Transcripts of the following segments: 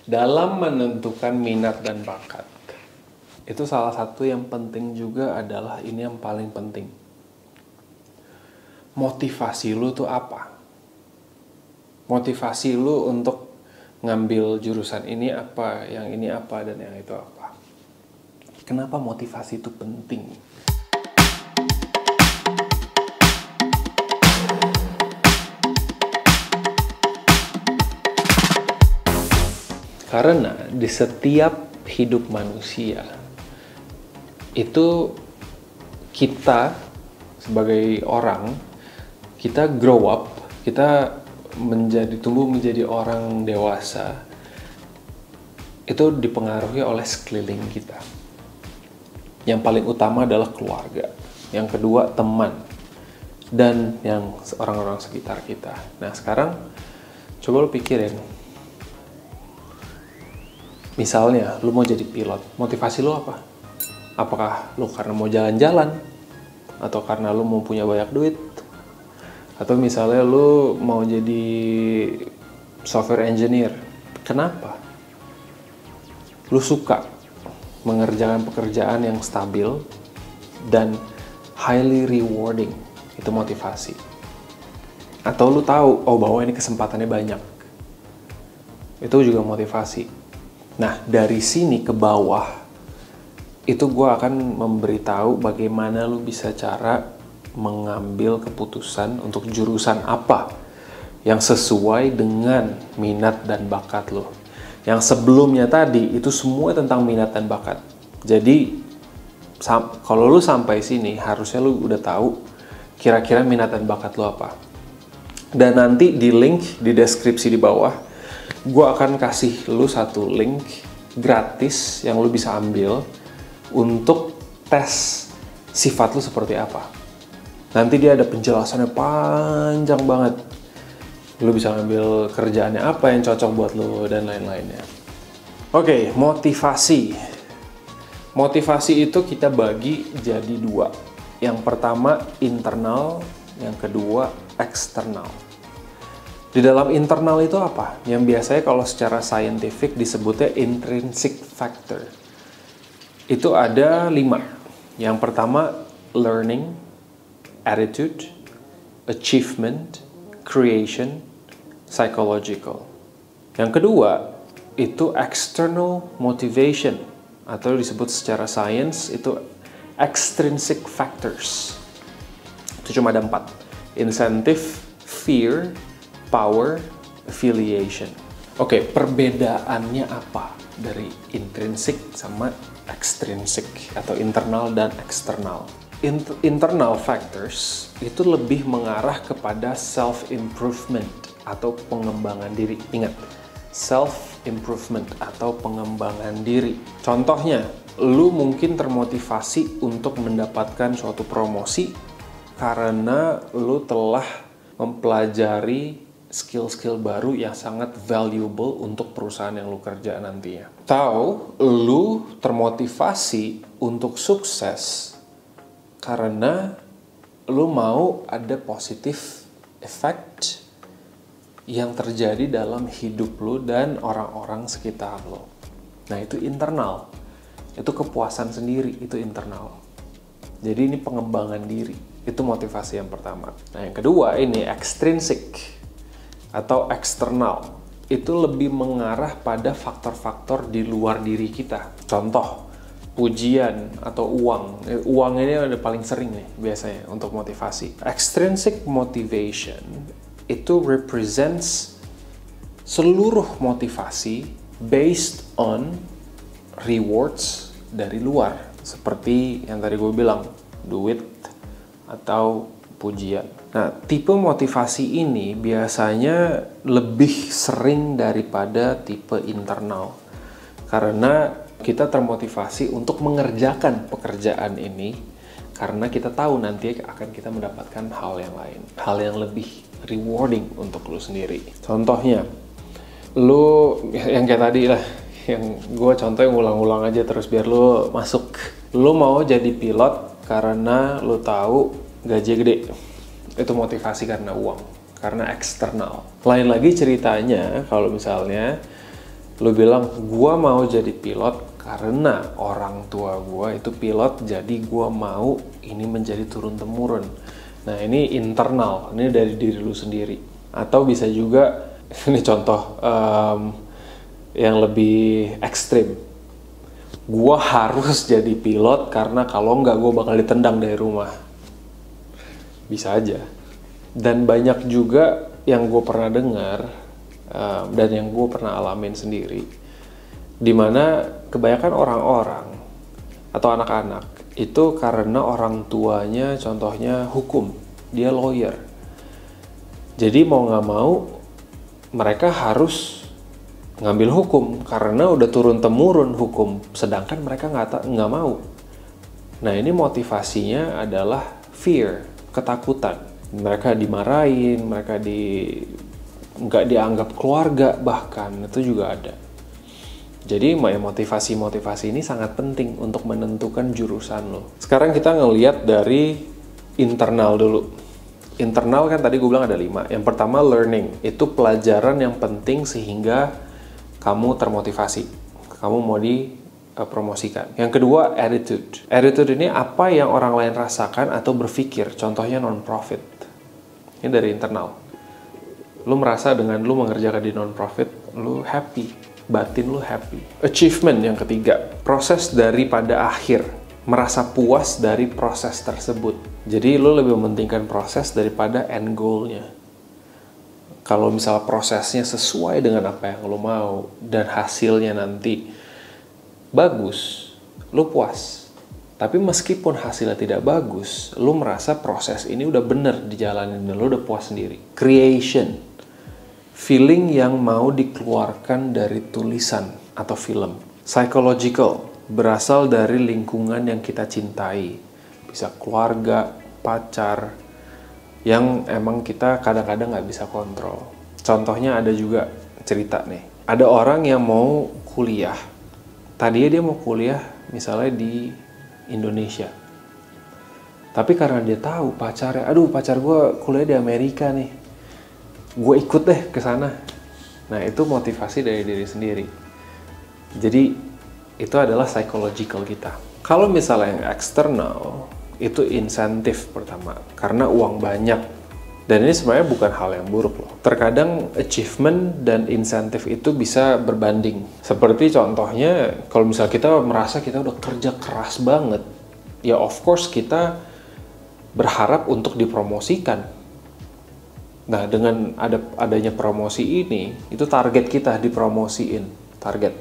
Dalam menentukan minat dan bakat, itu salah satu yang penting juga adalah ini yang paling penting. Motivasi lu tuh apa? Motivasi lu untuk ngambil jurusan ini apa, yang ini apa, dan yang itu apa. Kenapa motivasi itu penting? Karena di setiap hidup manusia, itu kita sebagai orang, kita grow up, kita tumbuh menjadi orang dewasa, itu dipengaruhi oleh sekeliling kita. Yang paling utama adalah keluarga, yang kedua teman, dan yang orang-orang sekitar kita. Nah sekarang coba lu pikirin, misalnya lu mau jadi pilot, motivasi lu apa? Apakah lu karena mau jalan-jalan? Atau karena lu mau punya banyak duit? Atau misalnya lu mau jadi software engineer. Kenapa? Lu suka mengerjakan pekerjaan yang stabil dan highly rewarding. Itu motivasi. Atau lu tahu, oh bahwa ini kesempatannya banyak. Itu juga motivasi. Nah, dari sini ke bawah, itu gue akan memberitahu bagaimana lu bisa cara mengambil keputusan untuk jurusan apa yang sesuai dengan minat dan bakat lu. Yang sebelumnya tadi, itu semua tentang minat dan bakat. Jadi, kalau lu sampai sini, harusnya lu udah tahu kira-kira minat dan bakat lu apa. Dan nanti di link, di deskripsi di bawah, gue akan kasih lu satu link gratis yang lu bisa ambil untuk tes sifat lu seperti apa. Nanti dia ada penjelasannya panjang banget. Lu bisa ambil kerjaannya apa yang cocok buat lu dan lain-lainnya. Oke, motivasi. Motivasi itu kita bagi jadi dua. Yang pertama internal, yang kedua eksternal. Di dalam internal itu apa? Yang biasanya kalau secara scientific disebutnya intrinsic factor. Itu ada 5. Yang pertama, learning, attitude, achievement, creation, psychological. Yang kedua, itu external motivation. Atau disebut secara science, itu extrinsic factors. Itu cuma ada 4. Incentive, fear, power, affiliation. Oke, perbedaannya apa dari intrinsic sama extrinsic atau internal dan eksternal? Internal factors itu lebih mengarah kepada self-improvement atau pengembangan diri. Ingat, self-improvement atau pengembangan diri. Contohnya, lu mungkin termotivasi untuk mendapatkan suatu promosi karena lu telah mempelajari skill-skill baru yang sangat valuable untuk perusahaan yang lu kerja nantinya. Atau lu termotivasi untuk sukses karena lu mau ada positif effect yang terjadi dalam hidup lu dan orang-orang sekitar lu. Nah, itu internal. Itu kepuasan sendiri, itu internal. Jadi ini pengembangan diri. Itu motivasi yang pertama. Nah, yang kedua ini extrinsic atau eksternal. Itu lebih mengarah pada faktor-faktor di luar diri kita. Contoh, pujian atau uang. Uang ini udah paling sering nih biasanya untuk motivasi. Extrinsic motivation itu represents seluruh motivasi based on rewards dari luar. Seperti yang tadi gue bilang, duit atau pujian. Nah, tipe motivasi ini biasanya lebih sering daripada tipe internal. Karena kita termotivasi untuk mengerjakan pekerjaan ini karena kita tahu nanti akan kita mendapatkan hal yang lain. Hal yang lebih rewarding untuk lu sendiri. Contohnya, lu yang kayak tadi lah, yang gue contohnya ngulang-ulang aja terus biar lu masuk. Lu mau jadi pilot karena lu tahu gaji gede. Itu motivasi karena uang, karena eksternal. Lain lagi ceritanya kalau misalnya Lu bilang, gua mau jadi pilot karena orang tua gua itu pilot, jadi gua mau ini menjadi turun-temurun. Nah, ini internal, ini dari diri lu sendiri. Atau bisa juga, ini contoh yang lebih ekstrim. Gua harus jadi pilot karena kalau nggak gua bakal ditendang dari rumah. Bisa aja. Dan banyak juga yang gue pernah dengar dan yang gue pernah alamin sendiri, dimana kebanyakan orang-orang atau anak-anak itu karena orang tuanya contohnya hukum, dia lawyer. Jadi mau nggak mau mereka harus ngambil hukum karena udah turun-temurun hukum, sedangkan mereka nggak mau. Nah, ini motivasinya adalah fear, ketakutan. Mereka dimarahin, mereka nggak dianggap keluarga, bahkan itu juga ada. Jadi motivasi-motivasi ini sangat penting untuk menentukan jurusan lo. Sekarang kita ngelihat dari internal dulu. Internal kan tadi gue bilang ada 5. Yang pertama learning, itu pelajaran yang penting sehingga kamu termotivasi, kamu mau dipromosikan. Yang kedua attitude. Attitude ini apa yang orang lain rasakan atau berpikir, contohnya non-profit. Ini dari internal. Lu merasa dengan lu mengerjakan di non-profit, lu happy, batin lu happy. Achievement yang ketiga, proses daripada akhir, merasa puas dari proses tersebut. Jadi lu lebih mementingkan proses daripada end goal-nya. Kalau misalnya prosesnya sesuai dengan apa yang lu mau dan hasilnya nanti bagus, lu puas. Tapi meskipun hasilnya tidak bagus, lu merasa proses ini udah bener dijalanin dan lu udah puas sendiri. Creation, feeling yang mau dikeluarkan dari tulisan atau film. Psychological, berasal dari lingkungan yang kita cintai. Bisa keluarga, pacar, yang emang kita kadang-kadang nggak bisa kontrol. Contohnya ada juga cerita nih. Ada orang yang mau kuliah. Tadinya dia mau kuliah misalnya di Indonesia. Tapi karena dia tahu pacarnya, aduh pacar gue kuliah di Amerika nih, gue ikut deh ke sana. Nah, itu motivasi dari diri sendiri. Jadi itu adalah psychological kita. Kalau misalnya yang eksternal, itu insentif pertama, karena uang banyak. Dan ini sebenarnya bukan hal yang buruk loh. Terkadang achievement dan insentif itu bisa berbanding. Seperti contohnya, kalau misalnya kita merasa kita udah kerja keras banget, ya of course kita berharap untuk dipromosikan. Nah, dengan adanya promosi ini, itu target kita dipromosiin. Target.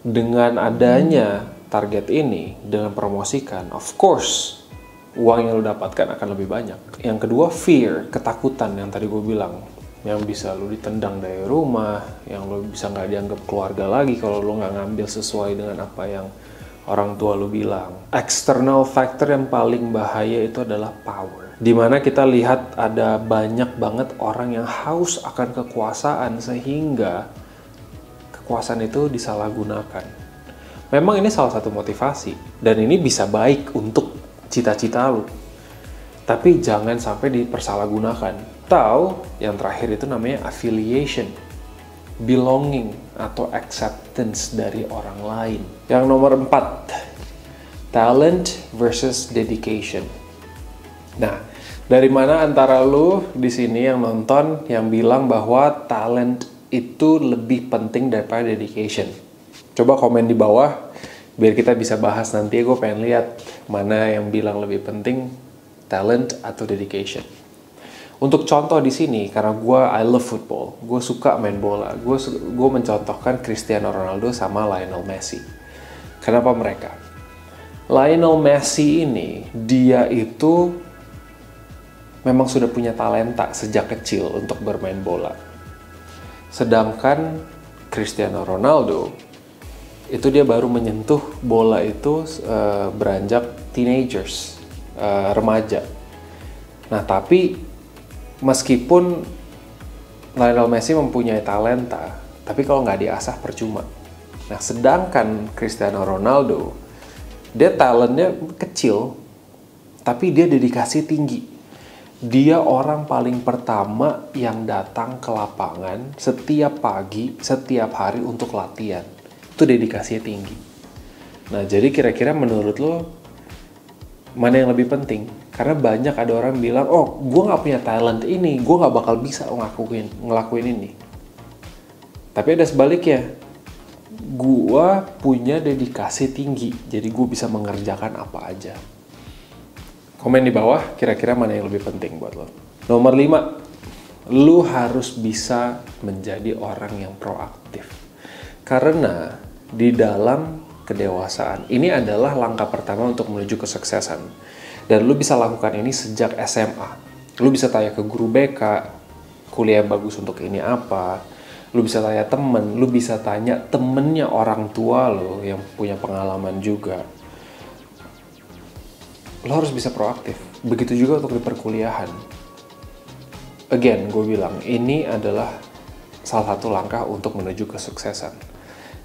Dengan adanya target ini, dengan promosikan, of course, uang yang lo dapatkan akan lebih banyak. Yang kedua, fear, ketakutan yang tadi gue bilang. Yang bisa lo ditendang dari rumah, yang lo bisa nggak dianggap keluarga lagi kalau lo nggak ngambil sesuai dengan apa yang orang tua lo bilang. External factor yang paling bahaya itu adalah power. Dimana kita lihat ada banyak banget orang yang haus akan kekuasaan sehingga kekuasaan itu disalahgunakan. Memang ini salah satu motivasi, dan ini bisa baik untuk cita-cita lu, tapi jangan sampai dipersalahgunakan. Atau yang terakhir itu namanya affiliation, belonging atau acceptance dari orang lain. Yang nomor 4, talent versus dedication. Nah, dari mana antara lu di sini yang nonton yang bilang bahwa talent itu lebih penting daripada dedication? Coba komen di bawah biar kita bisa bahas nanti. Gue pengen lihat mana yang bilang lebih penting, talent atau dedication. Untuk contoh di sini, karena I love football, gue suka main bola, gue mencontohkan Cristiano Ronaldo sama Lionel Messi. Kenapa mereka? Lionel Messi ini, dia itu memang sudah punya talenta sejak kecil untuk bermain bola. Sedangkan Cristiano Ronaldo, itu dia baru menyentuh bola itu beranjak teenagers, remaja. Nah, tapi meskipun Lionel Messi mempunyai talenta, tapi kalau nggak diasah percuma. Nah, sedangkan Cristiano Ronaldo, dia talentnya kecil, tapi dia dedikasi tinggi. Dia orang paling pertama yang datang ke lapangan setiap pagi, setiap hari untuk latihan. Itu dedikasinya tinggi. Nah, jadi kira-kira menurut lo, mana yang lebih penting? Karena banyak ada orang bilang, oh, gue gak punya talent ini, gue gak bakal bisa ngelakuin ini. Tapi ada sebaliknya, gue punya dedikasi tinggi, jadi gue bisa mengerjakan apa aja. Komen di bawah, kira-kira mana yang lebih penting buat lo. Nomor 5, lo harus bisa menjadi orang yang proaktif. Karena di dalam kedewasaan, ini adalah langkah pertama untuk menuju kesuksesan. Dan lo bisa lakukan ini sejak SMA. Lo bisa tanya ke guru BK, kuliah yang bagus untuk ini apa. Lo bisa tanya temen, lo bisa tanya temennya orang tua lo yang punya pengalaman juga. Lo harus bisa proaktif. Begitu juga untuk di perkuliahan. Again, gue bilang, ini adalah salah satu langkah untuk menuju kesuksesan.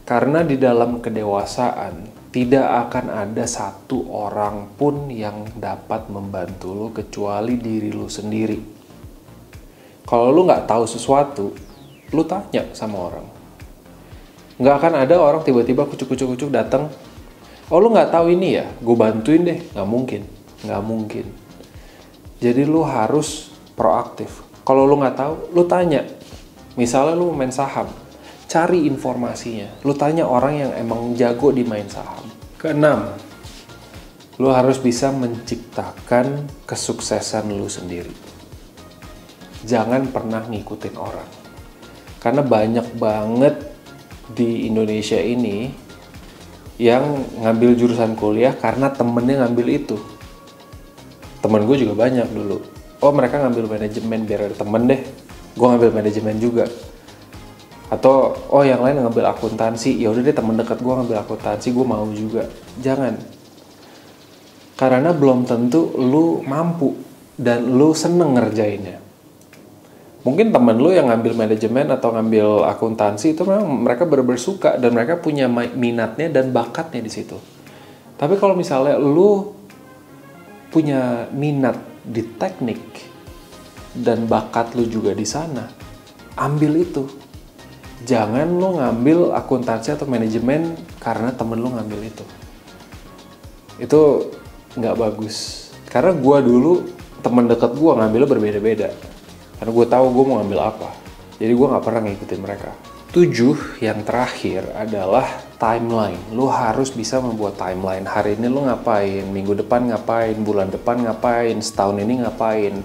Karena di dalam kedewasaan, tidak akan ada satu orang pun yang dapat membantu lo kecuali diri lo sendiri. Kalau lo nggak tahu sesuatu, lo tanya sama orang. Nggak akan ada orang tiba-tiba kucuk-kucuk datang, oh lu nggak tahu ini ya, gue bantuin deh. Nggak mungkin. Jadi lu harus proaktif. Kalau lu nggak tahu, lu tanya. Misalnya lu main saham, cari informasinya. Lu tanya orang yang emang jago di main saham. Keenam, lu harus bisa menciptakan kesuksesan lu sendiri. Jangan pernah ngikutin orang. Karena banyak banget di Indonesia ini yang ngambil jurusan kuliah karena temennya ngambil itu. Temen gue juga banyak dulu. Oh, mereka ngambil manajemen biar ada temen deh. Gue ngambil manajemen juga. Atau, oh yang lain ngambil akuntansi. Ya udah deh, temen dekat gue ngambil akuntansi, gue mau juga. Jangan. Karena belum tentu lu mampu dan lu seneng ngerjainnya. Mungkin temen lu yang ngambil manajemen atau ngambil akuntansi itu memang mereka bener-bener suka dan mereka punya minatnya dan bakatnya di situ. Tapi kalau misalnya lu punya minat di teknik dan bakat lu juga di sana, ambil itu. Jangan lu ngambil akuntansi atau manajemen karena temen lu ngambil itu. Itu nggak bagus. Karena gua dulu temen deket gua ngambilnya berbeda-beda. Karena gue tahu gue mau ngambil apa. Jadi gue gak pernah ngikutin mereka. 7, yang terakhir adalah timeline. Lo harus bisa membuat timeline. Hari ini lo ngapain, minggu depan ngapain, bulan depan ngapain, setahun ini ngapain.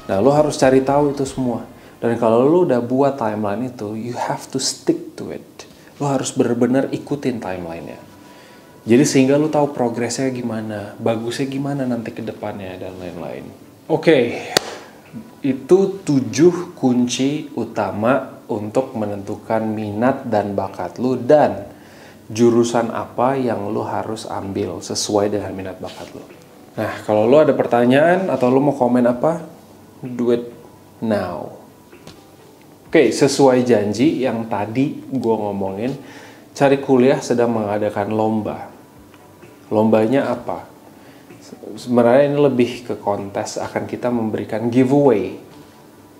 Nah, lo harus cari tahu itu semua. Dan kalau lo udah buat timeline itu, you have to stick to it. Lo harus benar-benar ikutin timelinenya. Jadi sehingga lo tahu progresnya gimana, bagusnya gimana nanti ke depannya, dan lain-lain. Oke. Itu 7 kunci utama untuk menentukan minat dan bakat lu dan jurusan apa yang lu harus ambil sesuai dengan minat bakat lu. Nah, kalau lu ada pertanyaan atau lu mau komen apa, do it now. Oke, sesuai janji yang tadi gue ngomongin, Cari Kuliah sedang mengadakan lomba. Lombanya apa? Sebenarnya ini lebih ke kontes, akan kita memberikan giveaway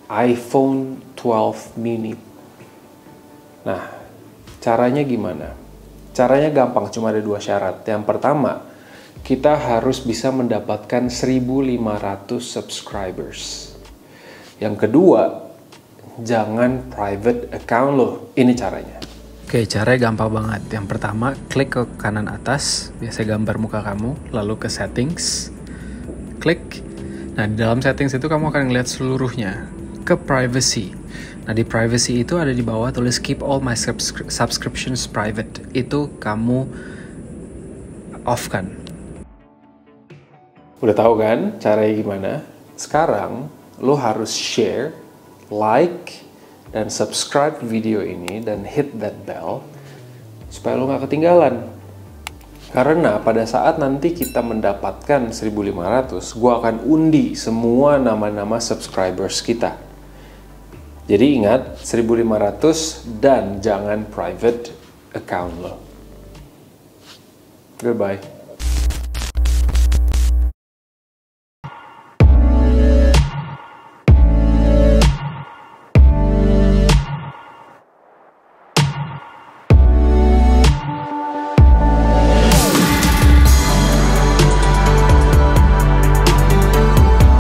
iPhone 12 mini. Nah, caranya gimana? Caranya gampang, cuma ada 2 syarat. Yang pertama, kita harus bisa mendapatkan 1.500 subscribers. Yang kedua, jangan private account lo. Ini caranya. Oke, caranya gampang banget. Yang pertama, klik ke kanan atas, biasanya gambar muka kamu, lalu ke settings, klik. Nah, di dalam settings itu kamu akan ngeliat seluruhnya. Ke privacy. Nah, di privacy itu ada di bawah tulis keep all my subscriptions private. Itu kamu off kan. Udah tahu kan caranya gimana? Sekarang lo harus share, like, dan subscribe video ini dan hit that bell supaya lo gak ketinggalan. Karena pada saat nanti kita mendapatkan 1.500, gue akan undi semua nama-nama subscribers kita. Jadi ingat, 1.500 dan jangan private account lo. Goodbye.